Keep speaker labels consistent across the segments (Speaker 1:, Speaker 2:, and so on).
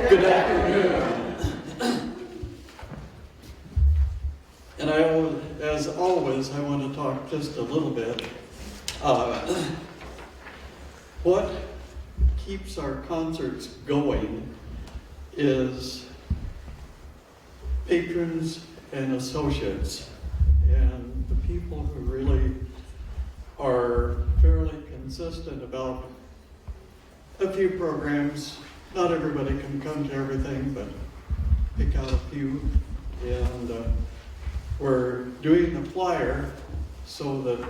Speaker 1: Good afternoon. And as always, I want to talk just a little bit. What keeps our concerts going is patrons and associates, and the people who really are fairly consistent about a few programs. Not everybody can come to everything, but pick out a few. And we're doing the flyer so that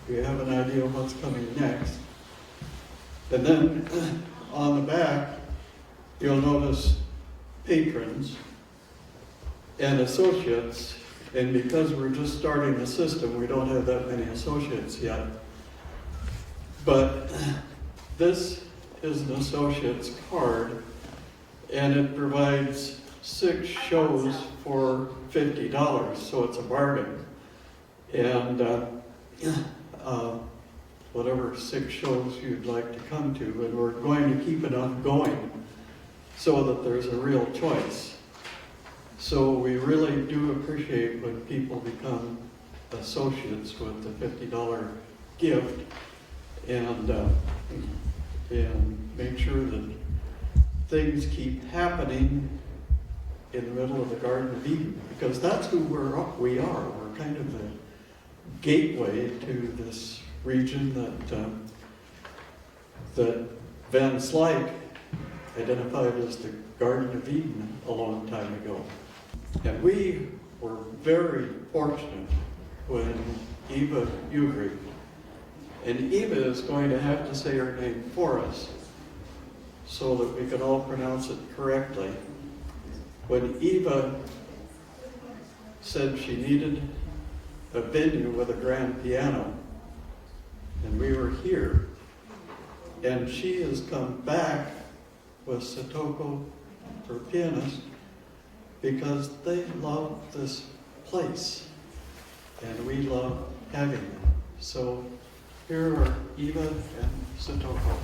Speaker 1: we have an idea of what's coming next. And then on the back, you'll notice patrons and associates. And because we're just starting the system, we don't have that many associates yet. But this is an associate's card, and it provides 6 shows for $50, so it's a bargain. And whatever 6 shows you'd like to come to, and we're going to keep enough going so that there's a real choice. So we really do appreciate when people become associates with the $50 gift, and make sure that things keep happening in the middle of the Garden of Eden, because that's who we are. We're kind of the gateway to this region that Van Slyke identified as the Garden of Eden a long time ago. And we were very fortunate when Iva Ugrcic, and Eva is going to have to say her name for us so that we can all pronounce it correctly. When Eva said she needed a venue with a grand piano, and we were here, and she has come back with Satako for Pianist because they love this place, and we love having them. So here are Eva and Satako.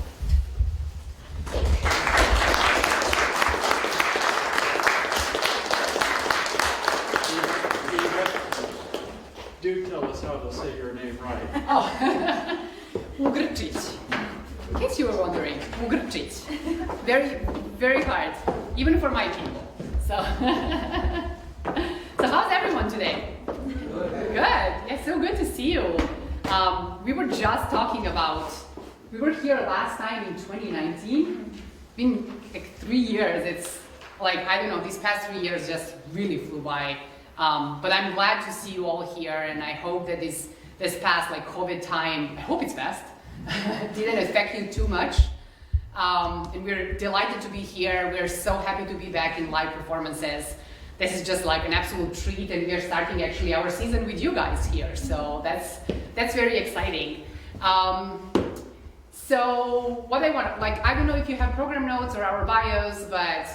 Speaker 1: Eva, do tell us how to say your name right.
Speaker 2: Oh, Ugrcic. In case you were wondering, Ugrcic. Very, very hard, even for my people. So, so how's everyone today? Good. It's so good to see you. We were just talking about, we were here last time in 2019. It's been like 3 years. It's like, I don't know, these past 3 years just really flew by. But I'm glad to see you all here, and I hope that this past like COVID time, I hope it's fast, didn't affect you too much. And we're delighted to be here. We're so happy to be back in live performances. This is just like an absolute treat, and we're starting actually our season with you guys here. So that's very exciting. So what I want, like, I don't know if you have program notes or our bios, but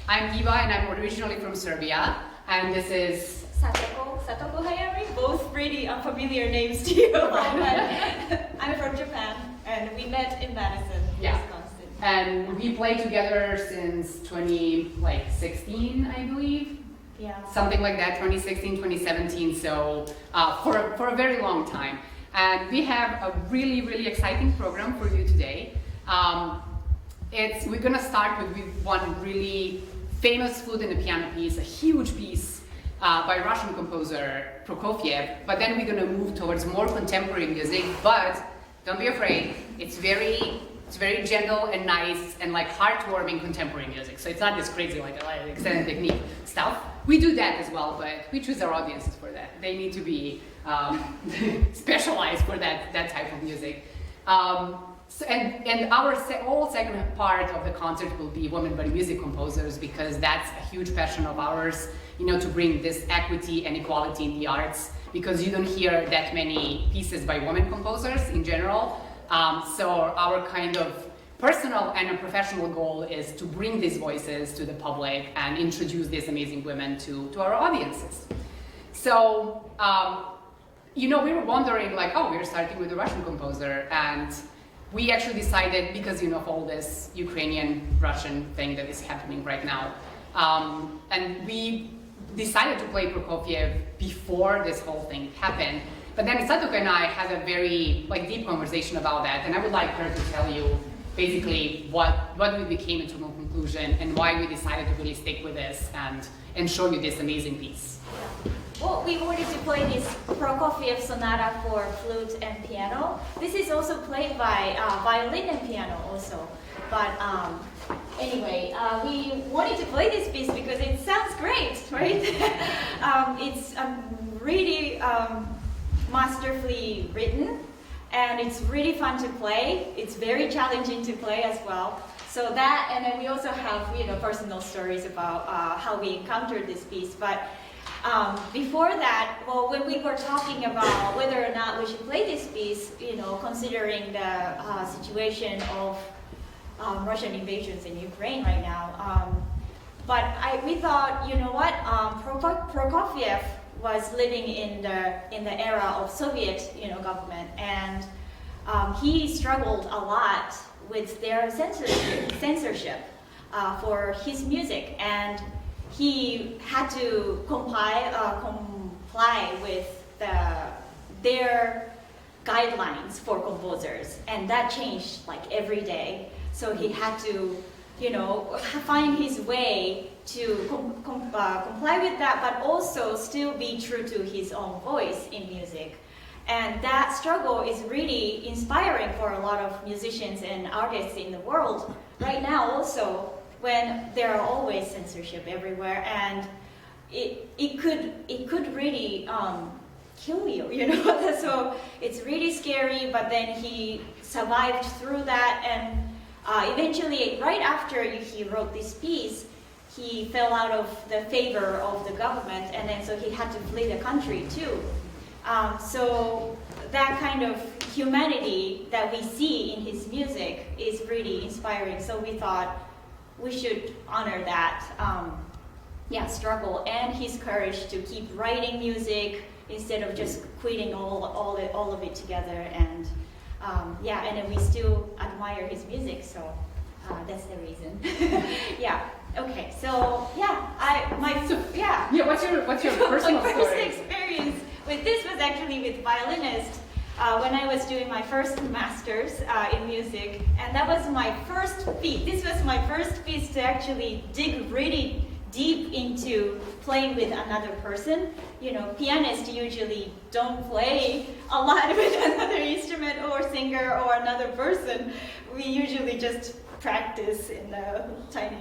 Speaker 2: I'm Iva, and I'm originally from Serbia, and this is
Speaker 3: Satako Hayami, both pretty unfamiliar names to you. I'm from Japan, and we met in Madison, Wisconsin.
Speaker 2: And we played together since 2016, I believe.
Speaker 3: Yeah. Something
Speaker 2: like that, 2016, 2017, so for a very long time. And we have a really, really exciting program for you today. We're gonna start with one really famous flute and a piano piece, a huge piece by Russian composer Prokofiev, but then we're gonna move towards more contemporary music, but don't be afraid, it's very gentle and nice and like heartwarming contemporary music. So it's not this crazy like extended technique stuff. We do that as well, but we choose our audiences for that. They need to be specialized for that type of music. So, and our whole second part of the concert will be women but music composers, because that's a huge passion of ours, to bring this equity and equality in the arts, because you don't hear that many pieces by women composers in general. So our kind of personal and professional goal is to bring these voices to the public and introduce these amazing women to our audiences. So, we were wondering like, oh, we're starting with a Russian composer, and we actually decided, because of all this Ukrainian-Russian thing that is happening right now, and we decided to play Prokofiev before this whole thing happened. But then Satako and I had a very deep conversation about that, and I would like her to tell you basically what we became into a conclusion and why we decided to really stick with this and show you this amazing piece.
Speaker 3: Well, we wanted to play this Prokofiev sonata for flute and piano. This is also played by violin and piano also. But anyway, we wanted to play this piece because it sounds great, right? It's really masterfully written, and it's really fun to play. It's very challenging to play as well. So that, and then we also have personal stories about how we encountered this piece. But before that, well, when we were talking about whether or not we should play this piece, considering the situation of Russian invasions in Ukraine right now, but we thought, Prokofiev was living in the era of Soviet, government, and he struggled a lot with their censorship for his music, and he had to comply with their guidelines for composers, and that changed every day. So he had to, find his way to comply with that, but also still be true to his own voice in music. And that struggle is really inspiring for a lot of musicians and artists in the world right now also, when there are always censorship everywhere, and it could really kill you, So it's really scary, but then he survived through that, and eventually, right after he wrote this piece, he fell out of the favor of the government, and then so he had to flee the country too. So that kind of humanity that we see in his music is really inspiring. So we thought we should honor that struggle and his courage to keep writing music instead of just quitting all of it together. And and then we still admire his music. So that's the reason. Okay. So
Speaker 2: what's your personal
Speaker 3: my first
Speaker 2: story?
Speaker 3: experience with this was actually with Violinist when I was doing my first master's in music, and that was my first piece. This was my first piece to actually dig really deep into playing with another person. Pianists usually don't play a lot with another instrument or singer or another person. We usually just practice in a tiny,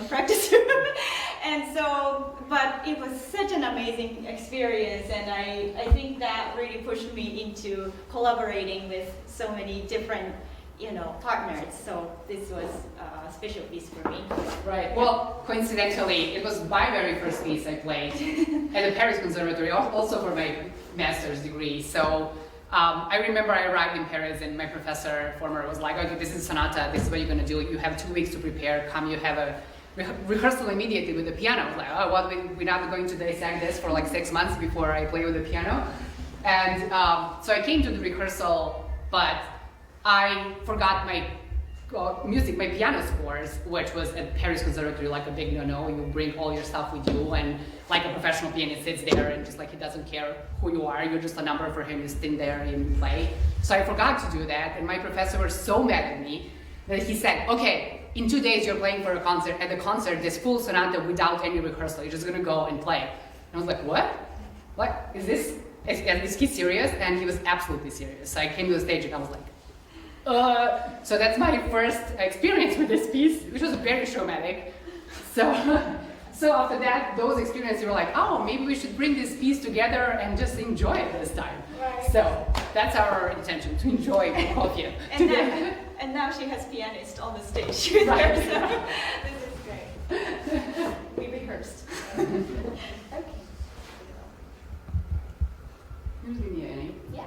Speaker 3: practice room. And so, but it was such an amazing experience, and I think that really pushed me into collaborating with so many different, partners. So this was a special piece for me.
Speaker 2: Right. Well, coincidentally, it was my very first piece I played at the Paris Conservatory, also for my master's degree. So I remember I arrived in Paris, and my professor, former, was like, okay, this is sonata, this is what you're going to do. You have 2 weeks to prepare. Come, you have a rehearsal immediately with the piano. I was like, oh, well, we're not going to dissect this for 6 months before I play with the piano. And so I came to the rehearsal, but I forgot my piano scores, which was at Paris Conservatory a big no-no. You bring all your stuff with you, and a professional pianist sits there and just he doesn't care who you are. You're just a number for him. You stand there and you play. So I forgot to do that, and my professor was so mad at me that he said, okay, in 2 days you're playing for a concert. At the concert, this full sonata without any rehearsal. You're just gonna go and play. And I was like, what? What is this? Is he serious? And he was absolutely serious. So I came to the stage and I was like, so that's my first experience with this piece, which was very traumatic. So after that, those experiences were like, oh, maybe we should bring this piece together and just enjoy it this time.
Speaker 3: Right.
Speaker 2: So that's our intention, to enjoy Prokofiev.
Speaker 3: And now she has Pianist on the stage with her, so this is great. We rehearsed. Okay. Yeah.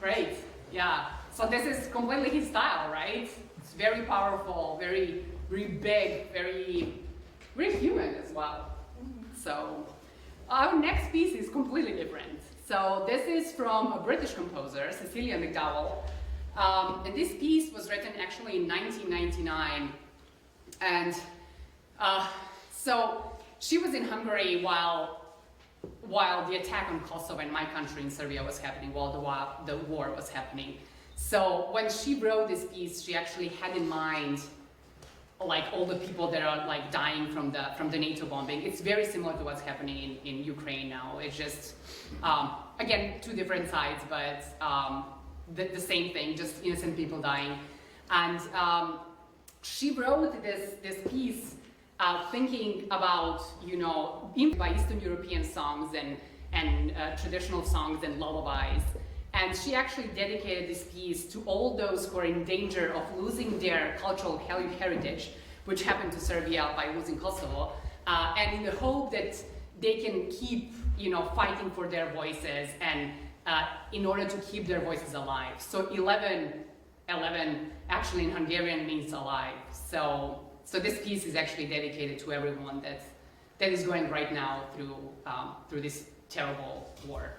Speaker 2: Great. Yeah. So this is completely his style, right? It's very powerful, very, very big, very human as well. So our next piece is completely different. So this is from a British composer, Cecilia McDowell. And this piece was written actually in 1999. And so she was in Hungary while the attack on Kosovo and my country in Serbia was happening, while the war was happening. So when she wrote this piece, she actually had in mind like all the people that are like dying from the NATO bombing. It's very similar to what's happening in Ukraine now. It's just again, two different sides, but the same thing, just innocent people dying. And she wrote this piece thinking about, by Eastern European songs and traditional songs and lullabies. And she actually dedicated this piece to all those who are in danger of losing their cultural heritage, which happened to Serbia by losing Kosovo, and in the hope that they can keep, fighting for their voices and in order to keep their voices alive. So 11 actually in Hungarian means alive. So this piece is actually dedicated to everyone that is going right now through this terrible war.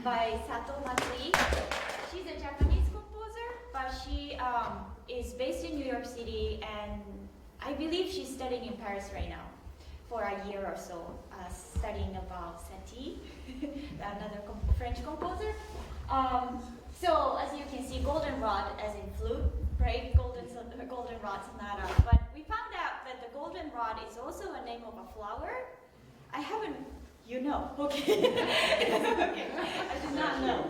Speaker 3: by Sato Masui. She's a Japanese composer, but she is based in New York City, and I believe she's studying in Paris right now for a year or so, studying about Satie, another French composer. So as you can see, goldenrod as in flute, right? Goldenrod sonata. But we found out that the goldenrod is also a name of a flower. I haven't, you know, okay. Okay, I did not know.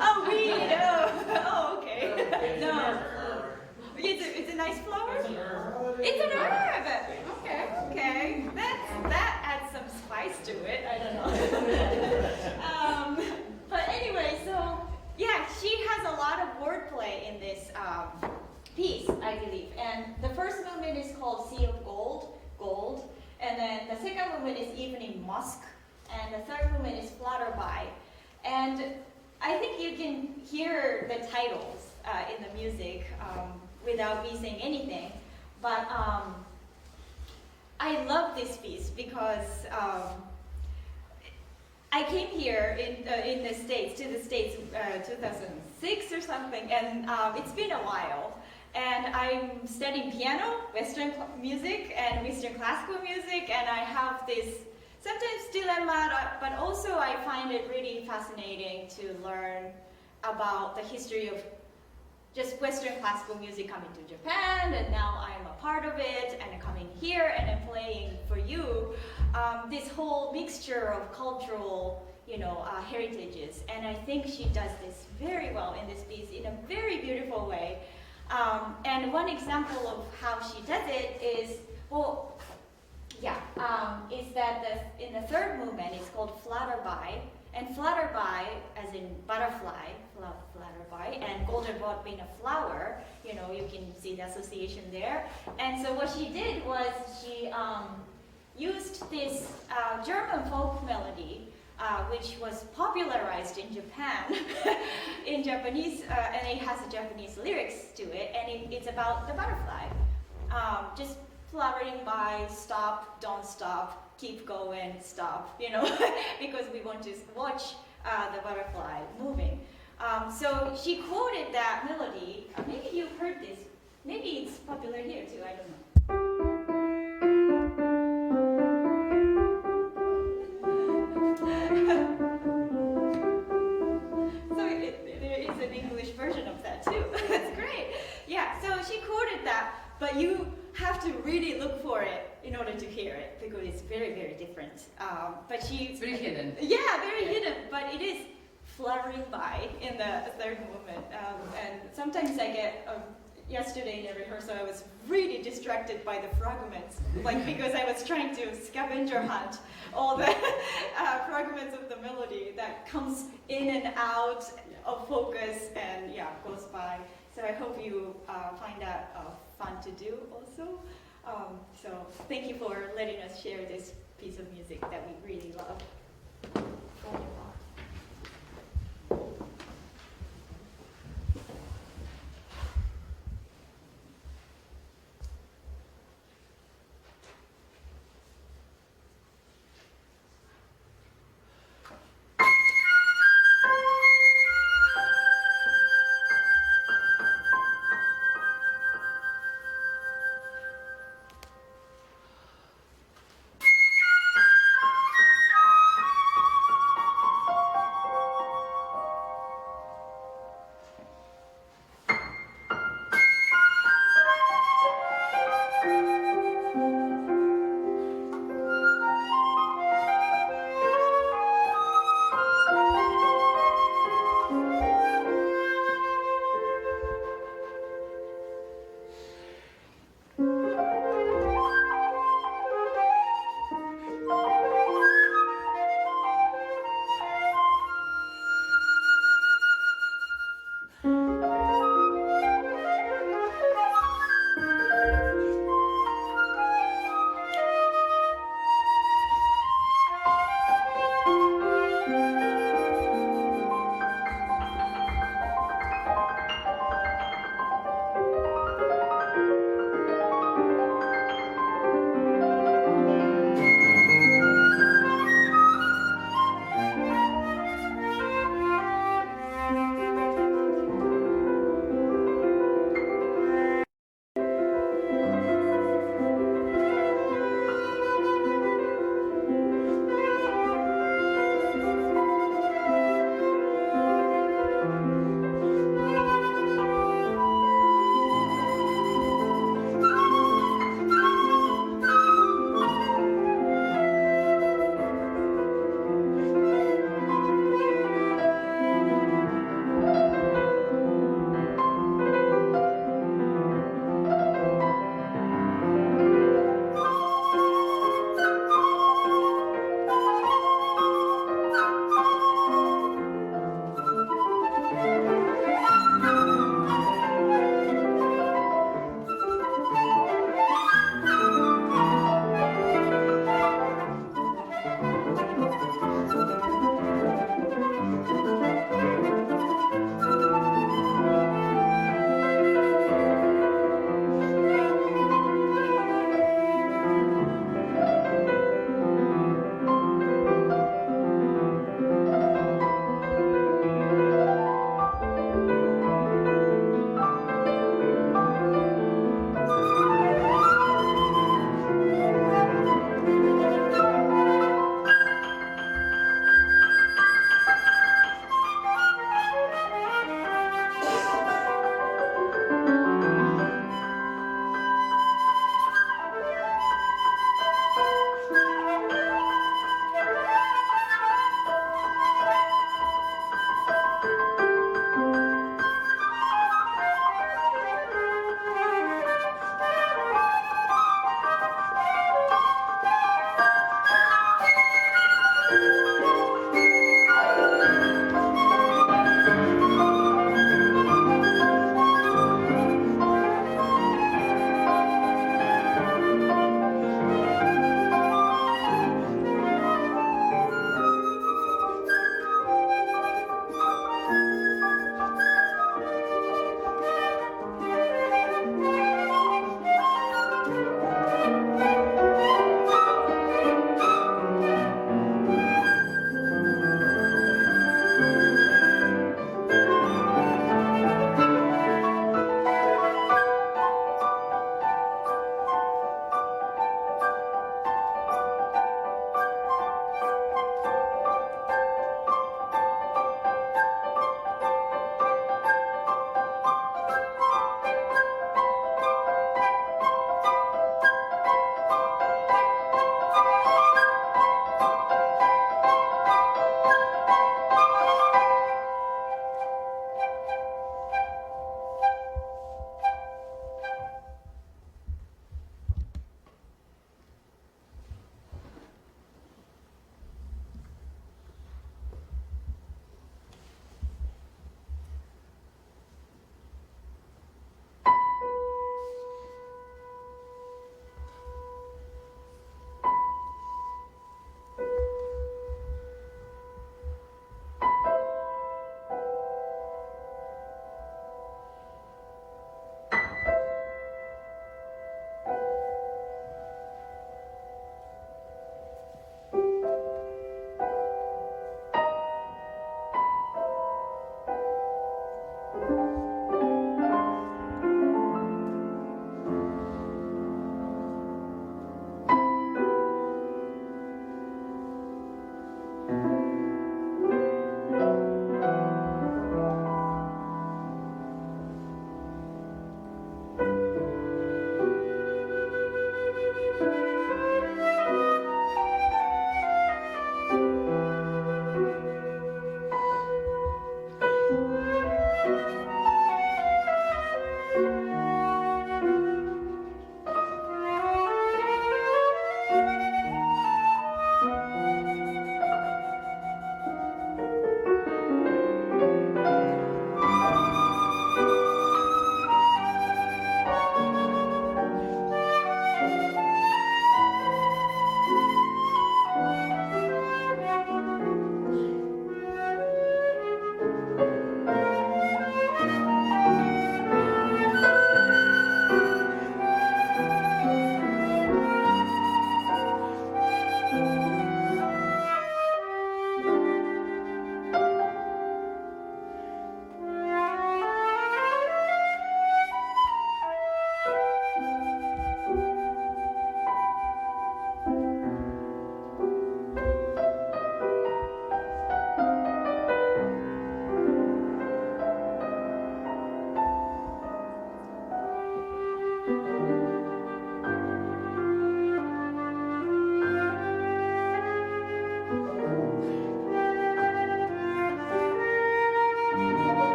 Speaker 3: Oh, weed, oh, okay. No. It's a nice flower? It's an herb. It's an herb. Okay. That adds some spice to it. I don't know. But anyway, so yeah, she has a lot of wordplay in this piece, I believe. And the first movement is called Sea of Gold, gold. And then the second movement is Evening Musk. And the third movement is Flutterby. And I think you can hear the titles in the music without me saying anything. But I love this piece because I came here in the States, to the States 2006 or something, and it's been a while. And I'm studying piano, Western music, and Western classical music, and I have this sometimes dilemma, but also I find it really fascinating to learn about the history of just Western classical music coming to Japan, and now I'm a part of it, and coming here and I'm playing for you this whole mixture of cultural, heritages. And I think she does this very well in this piece in a very beautiful way. And one example of how she does it is, is that in the third movement, it's called Flutterby. And Flutterby, as in butterfly, Flutterby, and goldenrod being a flower, you can see the association there. And so what she did was she used this German folk melody, which was popularized in Japan, in Japanese, and it has Japanese lyrics to it, and it's about the butterfly. Just fluttering by, stop, don't stop, keep going, stop, because we want to watch the butterfly moving. So she quoted that melody. Maybe you've heard this. Maybe it's popular here too, I don't know. So there is an English version of that too. That's great. Yeah, so she quoted that, but you have to really look for it in order to hear it because it's very, very different.
Speaker 2: It's very hidden.
Speaker 3: Yeah, very hidden, but it is fluttering by in the third movement. And sometimes I get, yesterday in the rehearsal, I was really distracted by the fragments, because I was trying to scavenger hunt all the fragments of the melody that comes in and out of focus and goes by. So I hope you find that fun to do also. So thank you for letting us share this piece of music that we really love.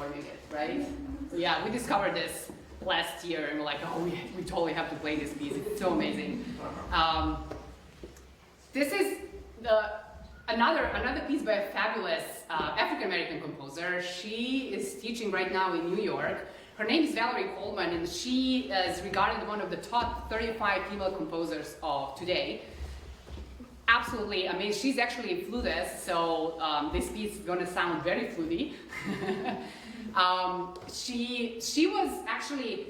Speaker 2: performing it, right? So yeah, we discovered this last year and we're like, oh, we totally have to play this piece. It's so amazing. This is another piece by a fabulous African-American composer. She is teaching right now in New York. Her name is Valerie Coleman, and she is regarded one of the top 35 female composers of today. Absolutely amazing. She's actually a flutist, so this piece is going to sound very fluty. She was actually,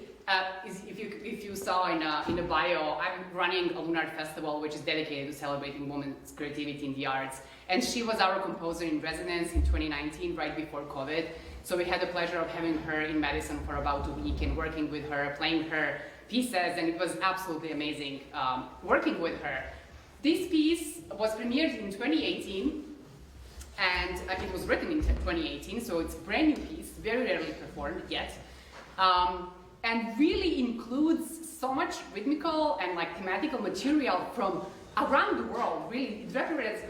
Speaker 2: if you saw in the bio, I'm running a Lunar Festival which is dedicated to celebrating women's creativity in the arts. And she was our composer in residence in 2019, right before COVID. So we had the pleasure of having her in Madison for about a week and working with her, playing her pieces, and it was absolutely amazing working with her. This piece was premiered in 2018, and it was written in 2018, so it's a brand new piece, very rarely performed yet, and really includes so much rhythmical and like thematical material from around the world. Really, it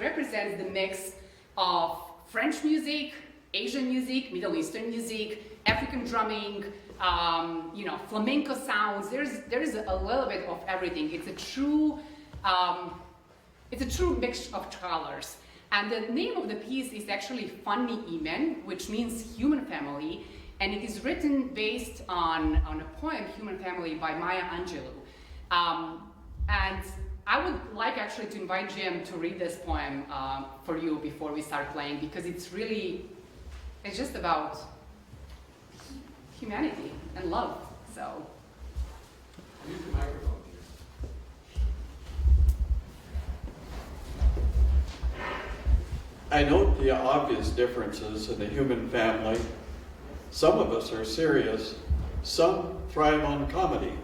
Speaker 2: represents the mix of French music, Asian music, Middle Eastern music, African drumming, flamenco sounds. There's a little bit of everything. It's a true mix of colors. And the name of the piece is actually Fanni Imen, which means human family, and it is written based on a poem, Human Family, by Maya Angelou. And I would like actually to invite Jim to read this poem for you before we start playing, because it's just about humanity and love, so.
Speaker 4: Use the microphone.
Speaker 1: I note the obvious differences in the human family. Some of us are serious, some thrive on comedy.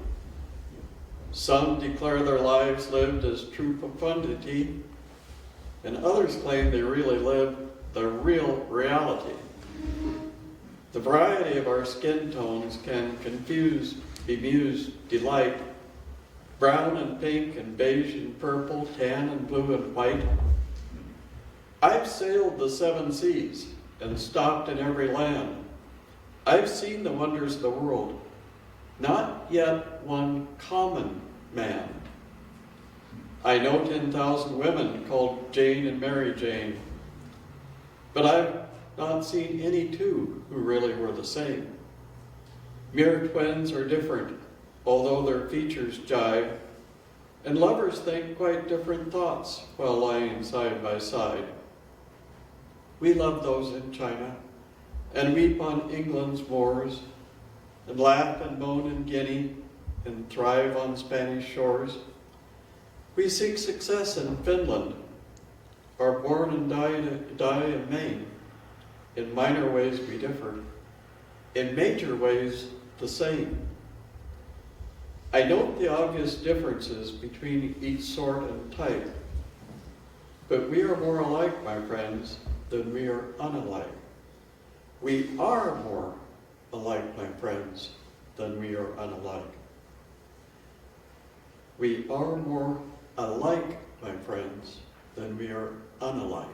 Speaker 1: Some declare their lives lived as true profundity, and others claim they really live the real reality. The variety of our skin tones can confuse, bemuse, delight. Brown and pink and beige and purple, tan and blue and white. I've sailed the 7 seas and stopped in every land. I've seen the wonders of the world, not yet one common man. I know 10,000 women called Jane and Mary Jane, but I've not seen any two who really were the same. Mere twins are different, although their features jive, and lovers think quite different thoughts while lying side by side. We love those in China, and weep on England's moors, and laugh and moan in Guinea, and thrive on Spanish shores. We seek success in Finland, are born and die in Maine. In minor ways we differ, in major ways the same. I note the obvious differences between each sort and type, but we are more alike, my friends, than we are unalike. We are more alike, my friends, than we are unalike. We are more alike, my friends, than we are unalike.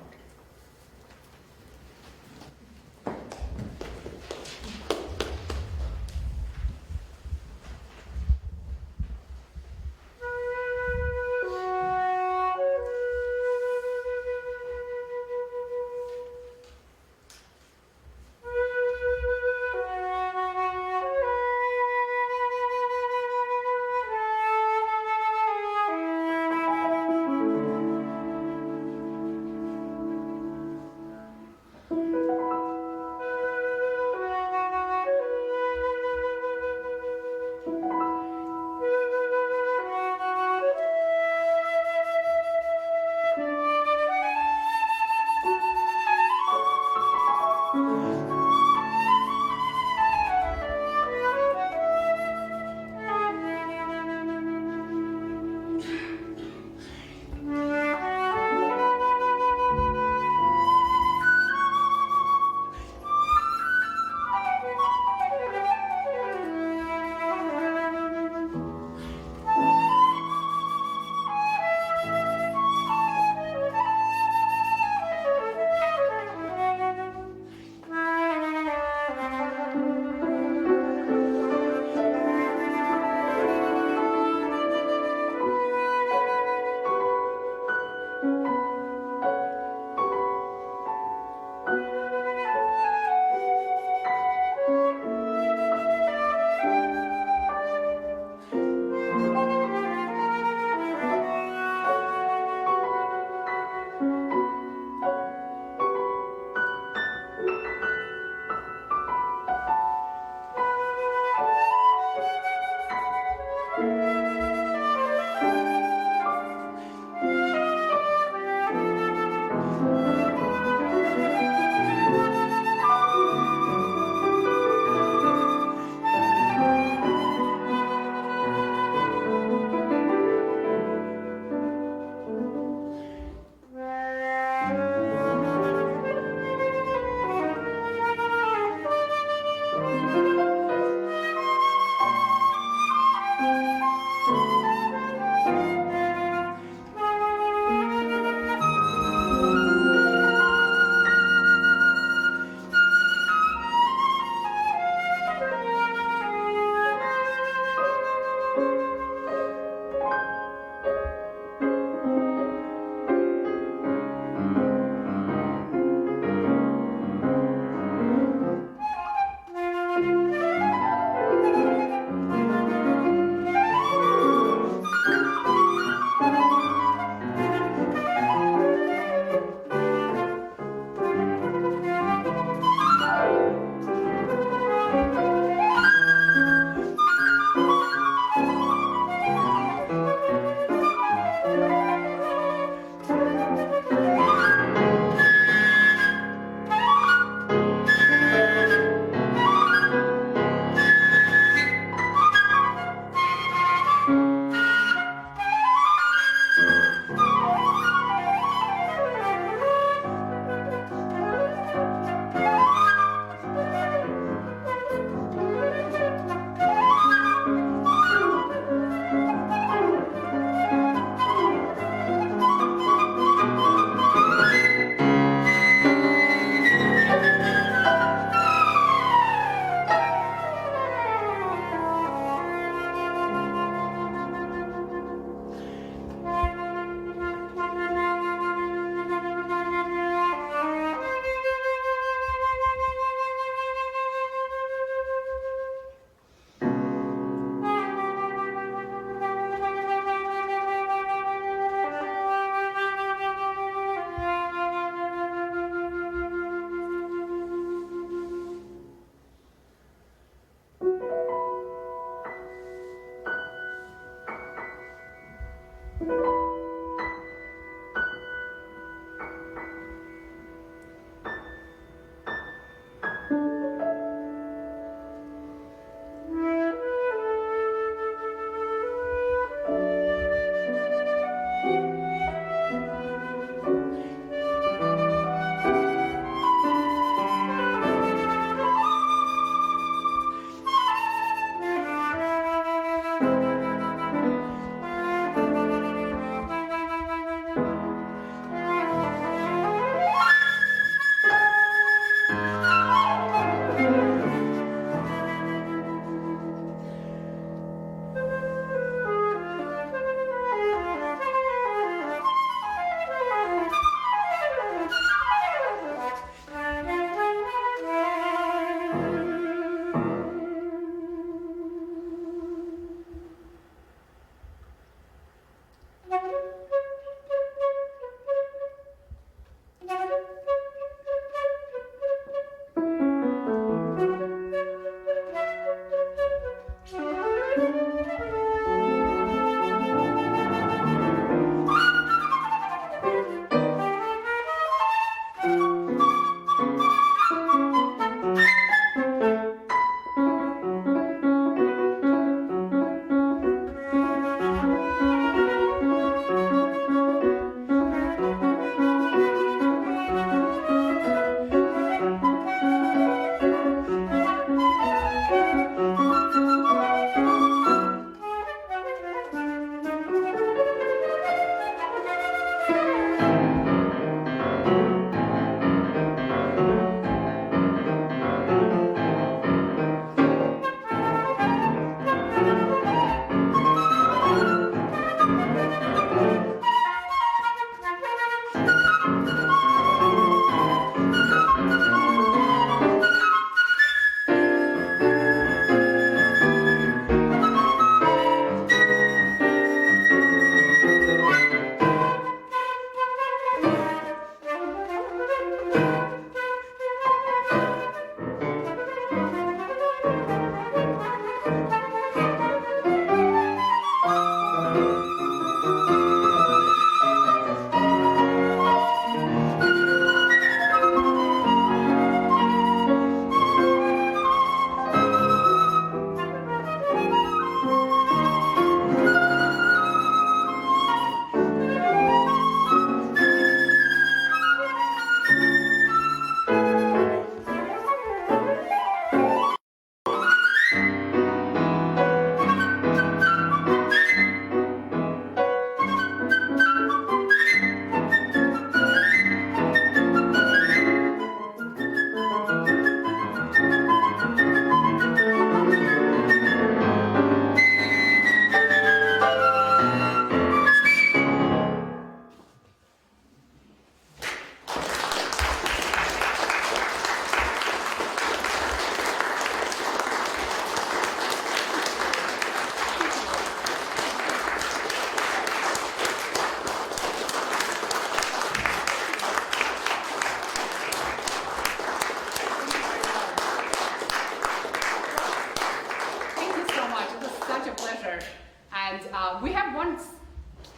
Speaker 2: we have one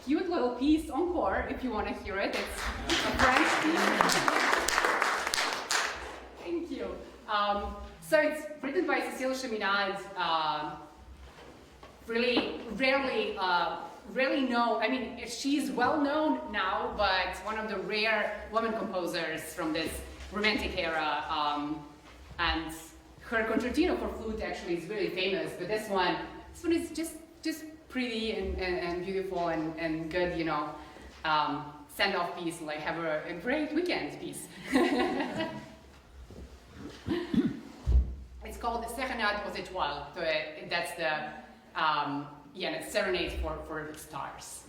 Speaker 2: cute little piece, encore, if you want to hear it. It's a French piece. Thank you. So it's written by Cécile Cheminade, really rarely known. I mean, she's well known now, but one of the rare women composers from this Romantic era. And her concertino for flute actually is really famous, but this one is just pretty and beautiful and good, you know, send-off piece, like have a great weekend piece. It's called Sérénade aux Étoiles. So that's the it's serenade for the stars.